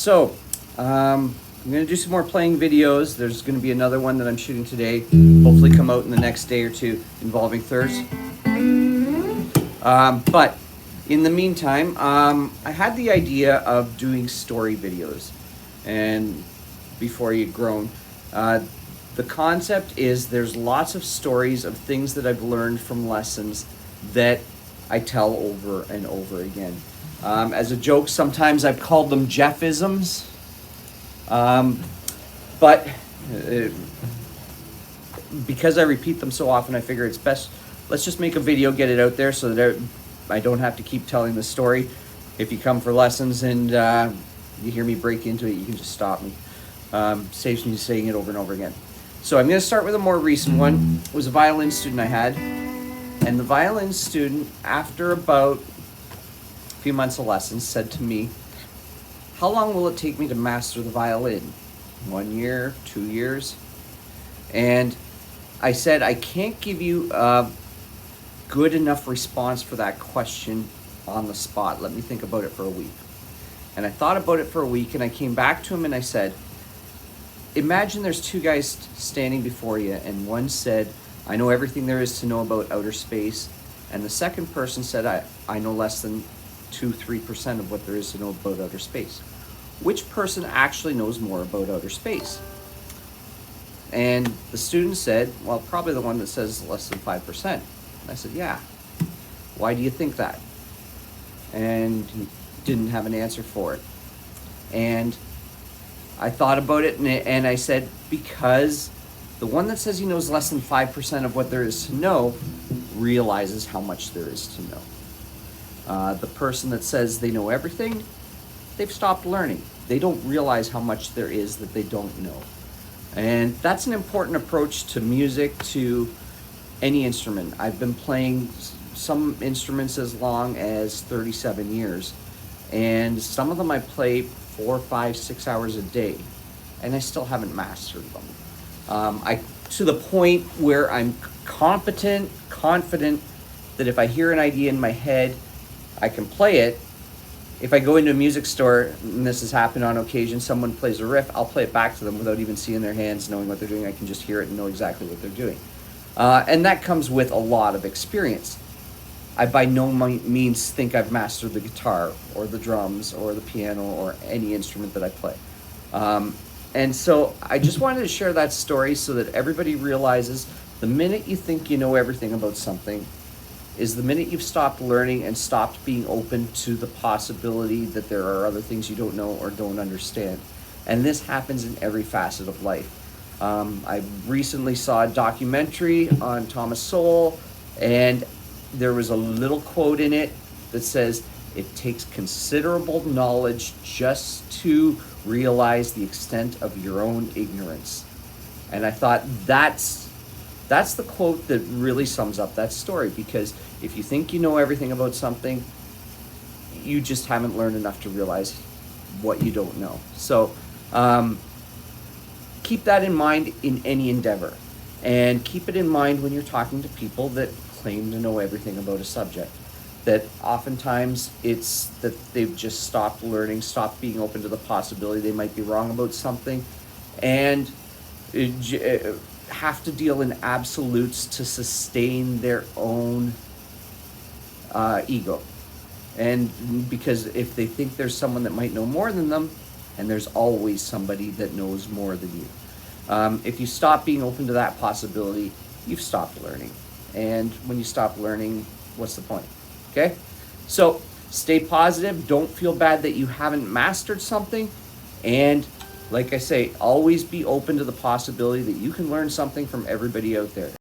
So, I'm going to do some more playing videos. There's going to be another one that I'm shooting today, hopefully come out in the next day or two, involving thirds. But in the meantime, I had the idea of doing story videos. And before you'd grown, the concept is there's lots of stories of things that I've learned from lessons that I tell over and over again. As a joke, sometimes I've called them Jeffisms. But because I repeat them so often, I figure it's best, let's just make a video, get it out there so that I don't have to keep telling the story. If you come for lessons and you hear me break into it, you can just stop me. Saves me saying it over and over again. So I'm going to start with a more recent one. It was a violin student I had. And the violin student, after about a few months of lessons, said to me, "How long will it take me to master the violin? 1 year, 2 years?" And I said, I can't give you a good enough response for that question on the spot. Let me think about it for a week. And I thought about it for a week, and I came back to him and I said, imagine there's two guys standing before you, and one said, "I know everything there is to know about outer space," and the second person said, I know less than 2-3% of what there is to know about outer space. Which person actually knows more about outer space? And the student said, well, probably the one that says less than 5%. And I said, yeah. Why do you think that? And he didn't have an answer for it. And I thought about it, and I said, because the one that says he knows less than 5% of what there is to know realizes how much there is to know. The person that says they know everything, they've stopped learning. They don't realize how much there is that they don't know. And that's an important approach to music, to any instrument. I've been playing some instruments as long as 37 years. And some of them I play 4, 5, 6 hours a day. And I still haven't mastered them. To the point where I'm confident that if I hear an idea in my head, I can play it. If I go into a music store, and this has happened on occasion, someone plays a riff, I'll play it back to them without even seeing their hands, knowing what they're doing. I can just hear it and know exactly what they're doing. And that comes with a lot of experience. I by no means think I've mastered the guitar or the drums or the piano or any instrument that I play. And so I just wanted to share that story so that everybody realizes the minute you think you know everything about something is the minute you've stopped learning and stopped being open to the possibility that there are other things you don't know or don't understand. And this happens in every facet of life. I recently saw a documentary on Thomas Sowell, and there was a little quote in it that says, "It takes considerable knowledge just to realize the extent of your own ignorance." And I thought that's the quote that really sums up that story, because if you think you know everything about something, you just haven't learned enough to realize what you don't know. So keep that in mind in any endeavor, and keep it in mind when you're talking to people that claim to know everything about a subject, that oftentimes it's that they've just stopped learning, stopped being open to the possibility they might be wrong about something, and have to deal in absolutes to sustain their own ego. And because if they think there's someone that might know more than them, and there's always somebody that knows more than you. If you stop being open to that possibility, you've stopped learning. And when you stop learning, what's the point? Okay? So stay positive. Don't feel bad that you haven't mastered something. And like I say, always be open to the possibility that you can learn something from everybody out there.